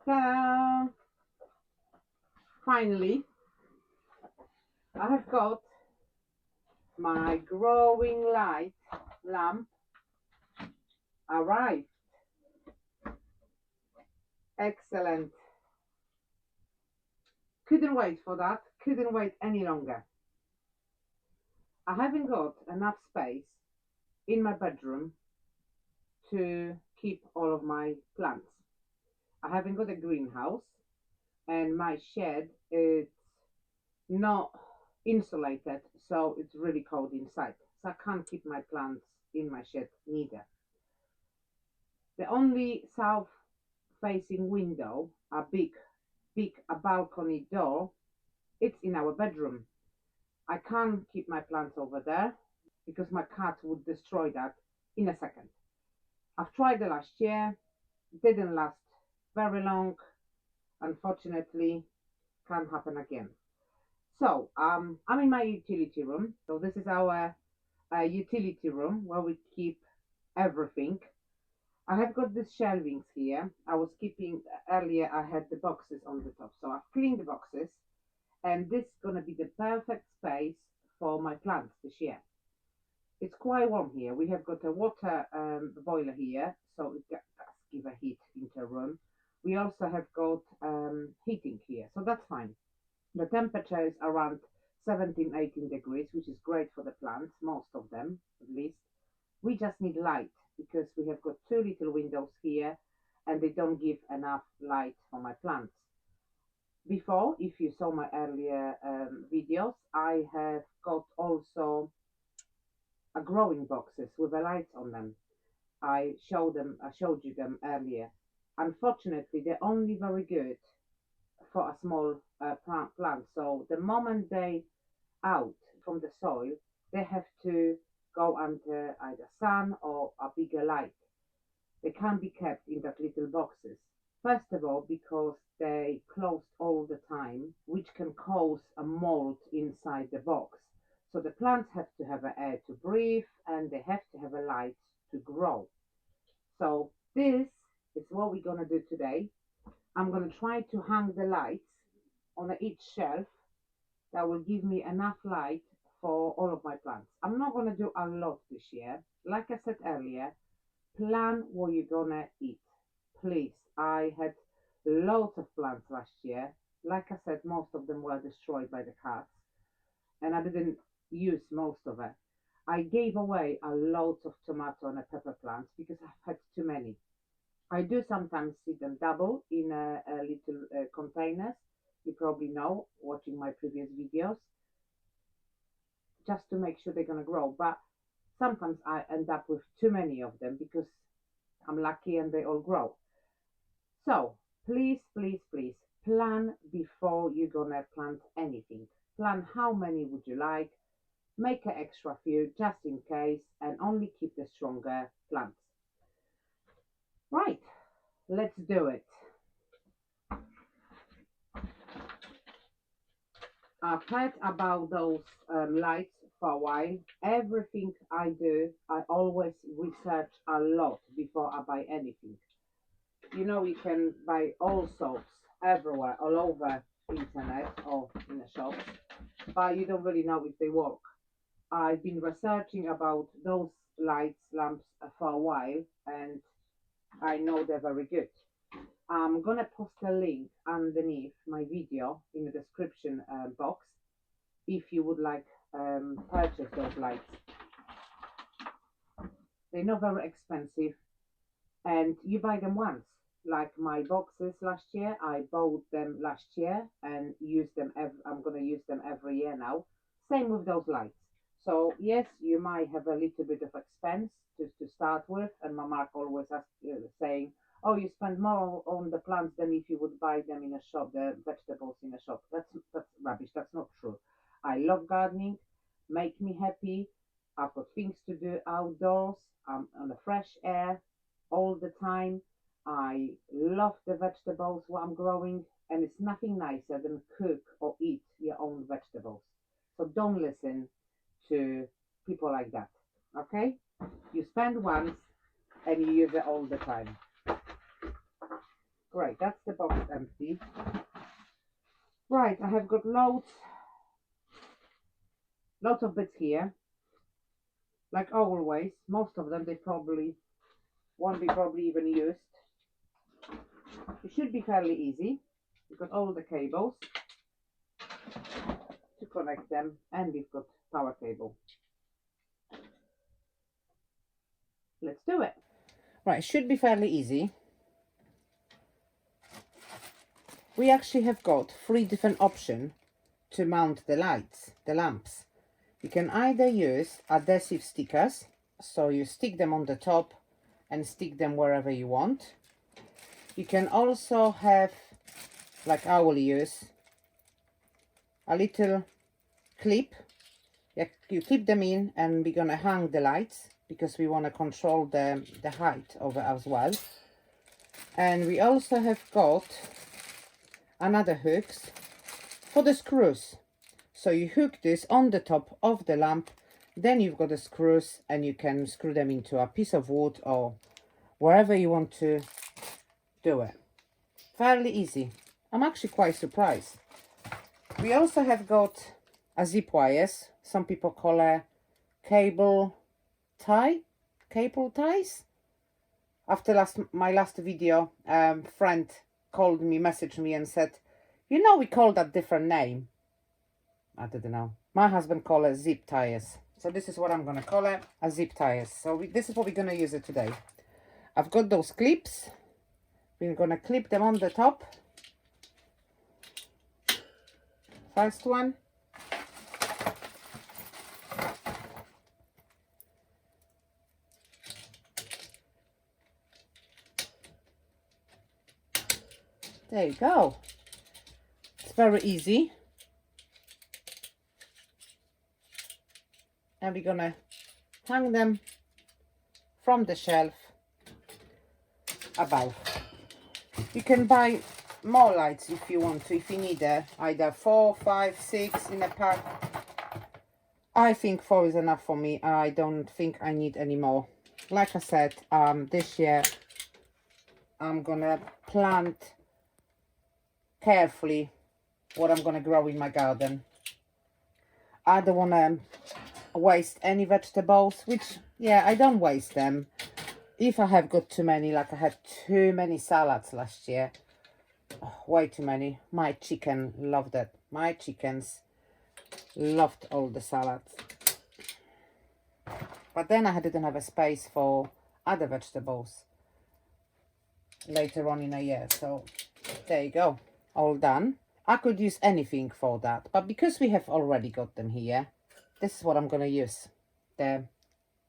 Ta-da! Finally, I have got my growing light lamp arrived. Excellent. Couldn't wait for that. Couldn't wait any longer. I haven't got enough space in my bedroom to keep all of my plants. I haven't got a greenhouse, and my shed is not insulated, so it's really cold inside. So I can't keep my plants in my shed neither. The only south facing window, a balcony door, it's in our bedroom. I can't keep my plants over there because my cat would destroy that in a second. I've tried the last year, didn't last very long. Unfortunately, can't happen again. So I'm in my utility room. So this is our utility room where we keep everything. I have got these shelvings here. I was keeping earlier, I had the boxes on the top. So I've cleaned the boxes, and this is going to be the perfect space for my plants this year. It's quite warm here. We have got a water boiler here, so it does give a heat into the room. We also have got heating here, so that's fine. The temperature is around 17, 18 degrees, which is great for the plants, most of them at least. We just need light because we have got two little windows here and they don't give enough light for my plants. Before, if you saw my earlier videos, I have got also a growing boxes with a light on them. I showed you them earlier. Unfortunately, they're only very good for a small plant. So the moment they out from the soil, they have to go under either sun or a bigger light. They can't be kept in that little boxes. First of all, because they closed all the time, which can cause a mold inside the box. So the plants have to have air to breathe and they have to have a light to grow. So this is what we're gonna do today. I'm gonna try to hang the lights on each shelf that will give me enough light for all of my plants. I'm not gonna do a lot this year. Like I said earlier, plan what you're gonna eat. Please, I had loads of plants last year. Like I said, most of them were destroyed by the cats, and I didn't use most of it. I gave away a lot of tomato and pepper plants because I've had too many. I do sometimes see them double in a little containers. You probably know, watching my previous videos, just to make sure they're gonna grow. But sometimes I end up with too many of them because I'm lucky and they all grow. So please, please, please plan before you're gonna plant anything. Plan how many would you like, make an extra few just in case, and only keep the stronger plants. Right, let's do it. I've heard about those lights for a while. Everything I do, I always research a lot before I buy anything. You know, you can buy all soaps everywhere, all over internet or in the shops, but you don't really know if they work. I've been researching about those lamps for a while, and I know they're very good. I'm gonna post a link underneath my video in the description box if you would like purchase those lights. They're not very expensive, and you buy them once. Like my boxes last year, I bought them last year and used them. I'm gonna use them every year now. Same with those lights. So yes, you might have a little bit of expense to start with, and my Mark always saying, "Oh, you spend more on the plants than if you would buy them in a shop, the vegetables in a shop." That's rubbish. That's not true. I love gardening, make me happy. I've got things to do outdoors. I'm on the fresh air all the time. I love the vegetables what I'm growing, and it's nothing nicer than cook or eat your own vegetables. So don't listen to people like that. Okay? You spend once and you use it all the time. Great, that's the box empty. Right, I have got loads of bits here. Like always, most of them they probably won't be even used. It should be fairly easy. We've got all the cables to connect them, and we've got power cable. Let's do it. Right, it should be fairly easy. We actually have got 3 different options to mount the lights, the lamps. You can either use adhesive stickers, so you stick them on the top and stick them wherever you want. You can also have, like I will use, a little clip. You clip them in, and we're gonna hang the lights because we want to control the height of it as well. And we also have got another hooks for the screws. So you hook this on the top of the lamp, then you've got the screws, and you can screw them into a piece of wood or wherever you want to do it. Fairly easy. I'm actually quite surprised. We also have got a zip wires. Some people call it cable ties. After my last video, friend called me, messaged me and said, you know, we call that different name. I didn't know. My husband called it zip ties. So this is what I'm going to call it, a zip ties. So this is what we're going to use it today. I've got those clips. We're going to clip them on the top. First one. There you go. It's very easy. And we're gonna hang them from the shelf above. You can buy more lights if you want to, if you need either 4, 5, 6 in a pack. I think 4 is enough for me. I don't think I need any more. Like I said, this year I'm gonna plant carefully what I'm gonna grow in my garden. I don't wanna waste any vegetables, which, yeah, I don't waste them. If I have got too many, like I had too many salads last year, way too many. My chicken loved it. My chickens loved all the salads. But then I didn't have a space for other vegetables later on in a year. So there you go, all done. I could use anything for that, but because we have already got them here, this is what I'm gonna use. The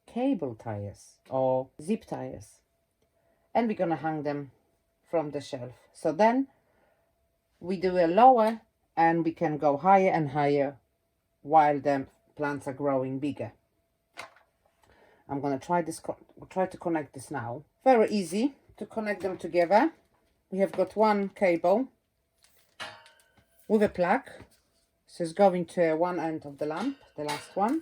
cable ties or zip ties. And we're gonna hang them from the shelf. So then we do a lower, and we can go higher and higher while the plants are growing bigger. I'm gonna try to connect this now. Very easy to connect them together. We have got one cable with a plug. So it's going to one end of the lamp, the last one.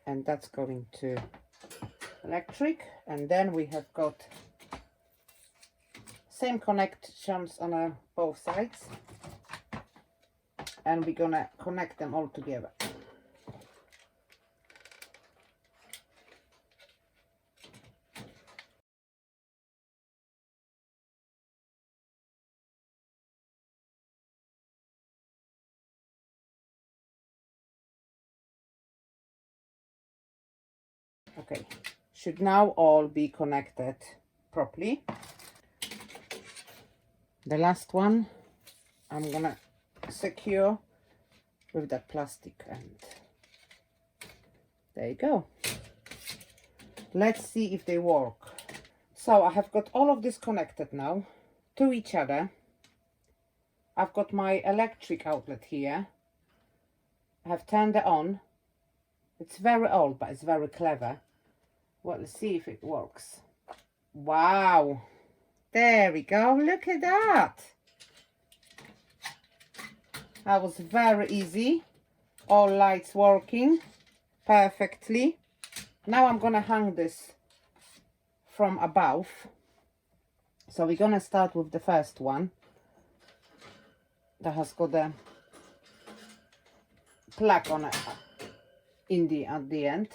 And that's going to electric. And then we have got same connections on both sides. And we're gonna connect them all together. Okay, should now all be connected properly. The last one I'm gonna secure with that plastic end. There you go. Let's see if they work. So I have got all of this connected now to each other. I've got my electric outlet here. I have turned it on. It's very old, but it's very clever. Well, let's see if it works. Wow, there we go. Look at that. That was very easy. All lights working perfectly. Now I'm gonna hang this from above. So we're gonna start with the first one that has got a plaque on it at the end.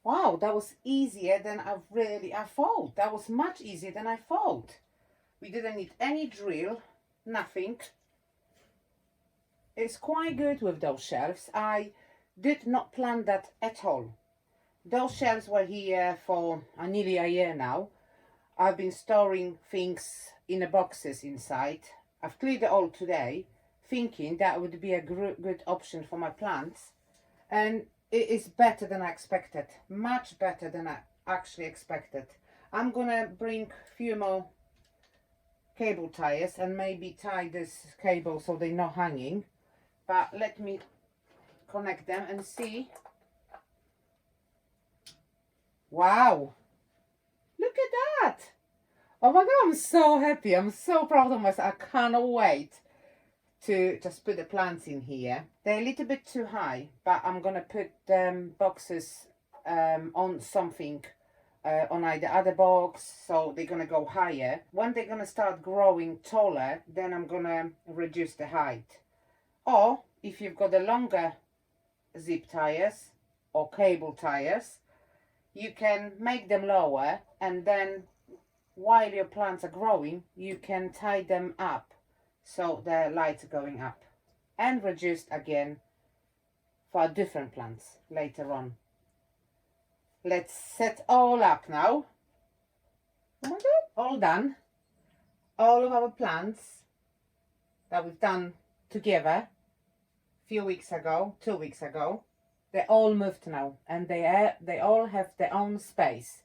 Wow, that was easier than I thought. That was much easier than I thought. We didn't need any drill, nothing. It's quite good with those shelves. I did not plan that at all. Those shelves were here for nearly a year now. I've been storing things in the boxes inside. I've cleared it all today, thinking that would be a good option for my plants. And it is better than I expected. Much better than I actually expected. I'm gonna bring a few more cable ties and maybe tie this cable so they're not hanging. But let me connect them and see. Wow, look at that. Oh my god, I'm so happy. I'm so proud of myself. I cannot wait to just put the plants in here. They're a little bit too high, but I'm gonna put boxes on something, on either other box, so they're gonna go higher. When they're gonna start growing taller, then I'm gonna reduce the height. Or if you've got the longer zip tires or cable tires, you can make them lower, and then while your plants are growing, you can tie them up so the lights are going up, and reduced again for different plants later on. Let's set all up now. Oh my god, all done. All of our plants that we've done together a few weeks ago, 2 weeks ago, they all moved now, and they all have their own space.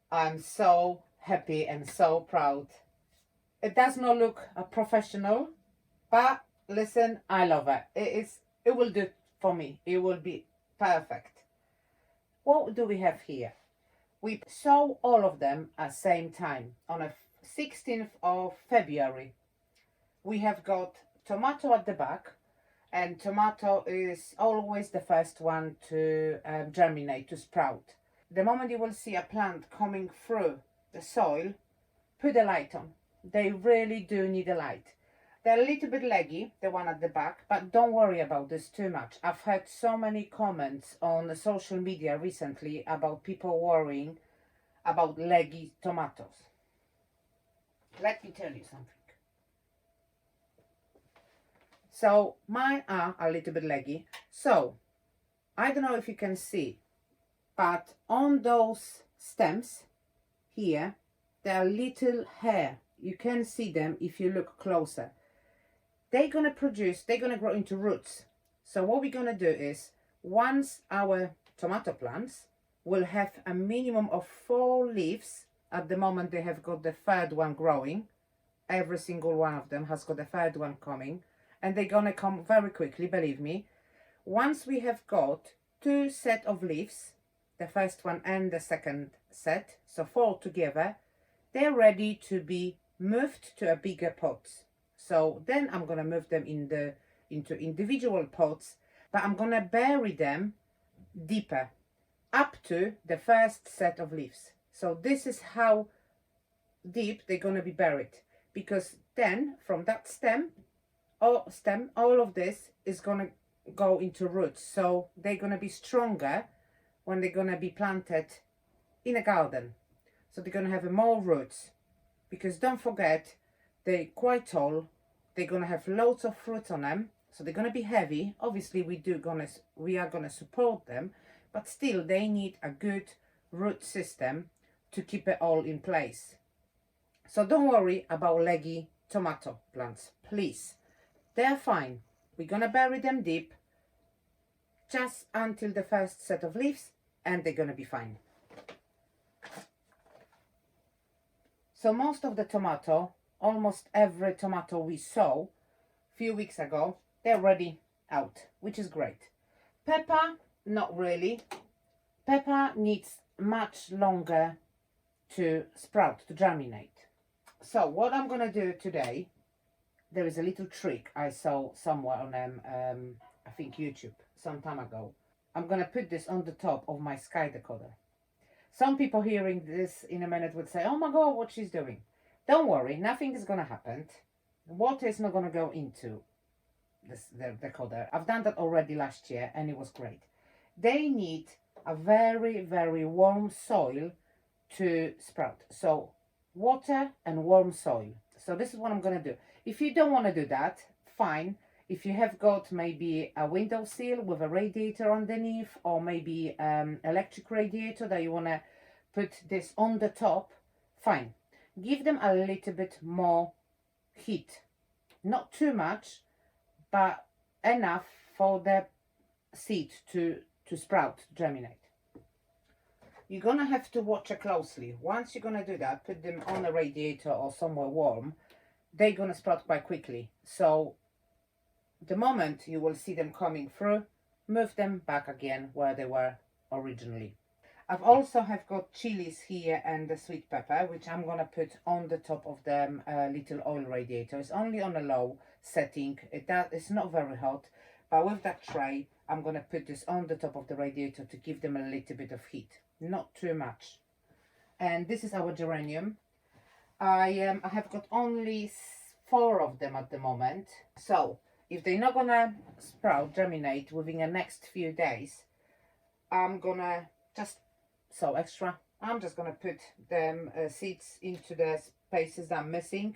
I'm so happy and so proud. It does not look professional, but listen, I love it. It will do for me. It will be perfect. What do we have here? We sow all of them at the same time on a 16th of February. We have got tomato at the back, and tomato is always the first one to germinate, to sprout. The moment you will see a plant coming through the soil, put a light on. They really do need a light. They're a little bit leggy, the one at the back, but don't worry about this too much. I've heard so many comments on the social media recently about people worrying about leggy tomatoes. Let me tell you something. So mine are a little bit leggy. So I don't know if you can see, but on those stems here, there are little hair. You can see them if you look closer. They're going to grow into roots. So what we're going to do is, once our tomato plants will have a minimum of 4 leaves, at the moment they have got the third one growing. Every single one of them has got the third one coming, and they're going to come very quickly, believe me. Once we have got 2 sets of leaves, the first one and the second set, so 4 together, they're ready to be moved to a bigger pot. So then I'm going to move them into individual pots, but I'm going to bury them deeper, up to the first set of leaves. So this is how deep they're going to be buried, because then from that stem, all of this is going to go into roots. So they're going to be stronger when they're going to be planted in a garden. So they're going to have more roots. because don't forget, they're quite tall, they're gonna have loads of fruit on them, so they're gonna be heavy. Obviously we are gonna support them, but still they need a good root system to keep it all in place. So don't worry about leggy tomato plants, please. They're fine. We're gonna bury them deep just until the first set of leaves, and they're gonna be fine. So most of the tomato, almost every tomato we sow a few weeks ago, they're already out, which is great. Pepper, not really. Pepper needs much longer to sprout, to germinate. So what I'm gonna do today, there is a little trick I saw somewhere on I think YouTube some time ago. I'm gonna put this on the top of my sky decoder. Some people hearing this in a minute would say, oh my god, what she's doing. Don't worry, nothing is gonna happen. Water is not gonna go into the decoder. I've done that already last year and it was great. They need a very, very warm soil to sprout. So water and warm soil. So this is what I'm gonna do. If you don't want to do that, fine. If you have got maybe a windowsill with a radiator underneath, or maybe electric radiator that you want to put this on the top, fine. Give them a little bit more heat. Not too much, but enough for the seed to sprout, to germinate. You're going to have to watch it closely. Once you're going to do that, put them on a radiator or somewhere warm, they're going to sprout quite quickly. So the moment you will see them coming through, move them back again where they were originally. I've also have got chilies here and the sweet pepper, which I'm going to put on the top of the little oil radiator. It's only on a low setting. It's not very hot, but with that tray, I'm going to put this on the top of the radiator to give them a little bit of heat. Not too much. And this is our geranium. I have got only 4 of them at the moment. So if they're not gonna sprout, germinate within the next few days, I'm gonna just sow extra. I'm just gonna put them seeds into the spaces that I'm missing,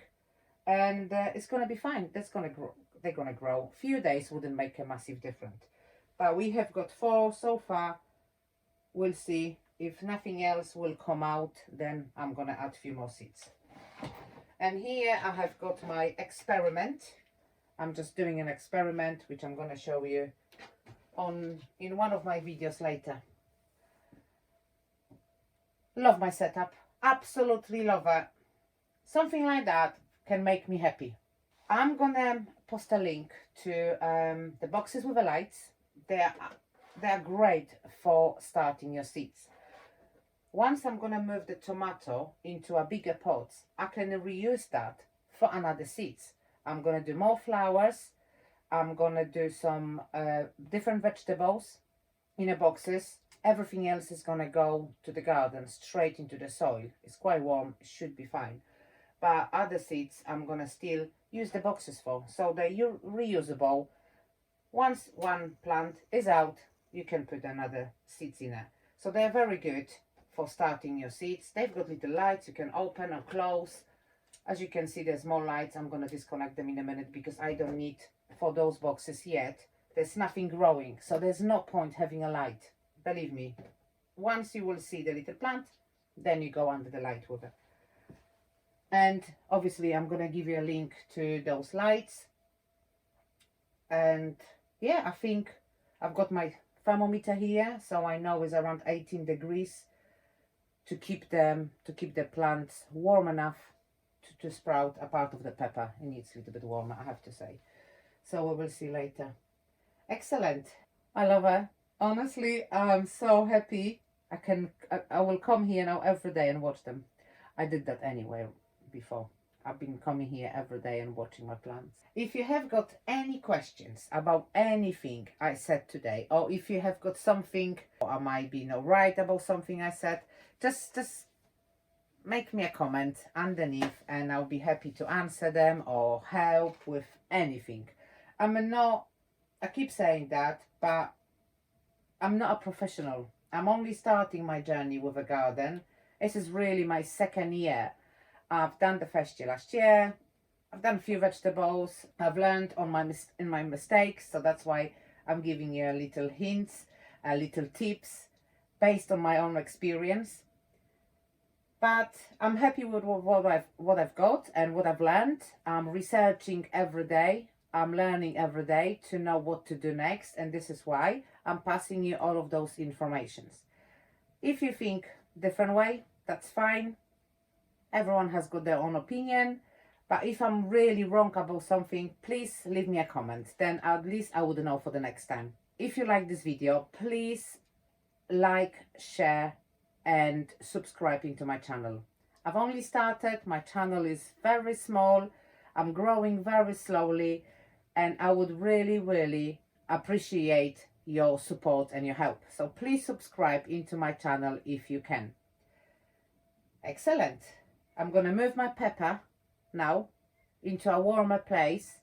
and it's gonna be fine. That's gonna grow. They're gonna grow. Few days wouldn't make a massive difference, but we have got 4 so far. We'll see. If nothing else will come out, then I'm gonna add a few more seeds. And here I have got my experiment. I'm just doing an experiment which I'm going to show you in one of my videos later. Love my setup. Absolutely love it. Something like that can make me happy. I'm going to post a link to the boxes with the lights. They're great for starting your seeds. Once I'm going to move the tomato into a bigger pot, I can reuse that for another seeds. I'm going to do more flowers. I'm going to do some different vegetables in the boxes. Everything else is going to go to the garden, straight into the soil. It's quite warm, it should be fine. But other seeds I'm going to still use the boxes for. So they're reusable. Once one plant is out, you can put another seeds in there. So they're very good for starting your seeds. They've got little lights you can open or close. As you can see, there's more lights. I'm going to disconnect them in a minute because I don't need for those boxes yet. There's nothing growing, so there's no point having a light. Believe me, once you will see the little plant, then you go under the light with it. And obviously I'm going to give you a link to those lights. And yeah, I think I've got my thermometer here, so I know it's around 18 degrees to keep the plants warm enough to sprout. A part of the pepper, it needs a little bit warmer, I have to say. So we will see later. Excellent. I love her. Honestly, I'm so happy. I will come here now every day and watch them. I did that anyway before. I've been coming here every day and watching my plants. If you have got any questions about anything I said today, or if you have got something, or I might be not right about something I said, just make me a comment underneath and I'll be happy to answer them or help with anything. I keep saying that, but I'm not a professional. I'm only starting my journey with a garden. This is really my second year. I've done the first year last year. I've done a few vegetables. I've learned on my mistakes, so that's why I'm giving you a little hints, a little tips based on my own experience. But I'm happy with what I've got and what I've learned. I'm researching every day. I'm learning every day to know what to do next, and this is why I'm passing you all of those informations. If you think different way, that's fine. Everyone has got their own opinion. But if I'm really wrong about something, please leave me a comment. Then at least I would know for the next time. If you like this video, please like, share and subscribe into my channel. I've only started. My channel is very small. I'm growing very slowly. And I would really, really appreciate your support and your help. So please subscribe into my channel if you can. Excellent. I'm going to move my pepper now into a warmer place,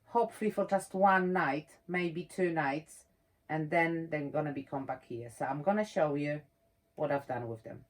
hopefully for just one night, maybe 2 nights, and then they're going to come back here. So I'm going to show you what I've done with them.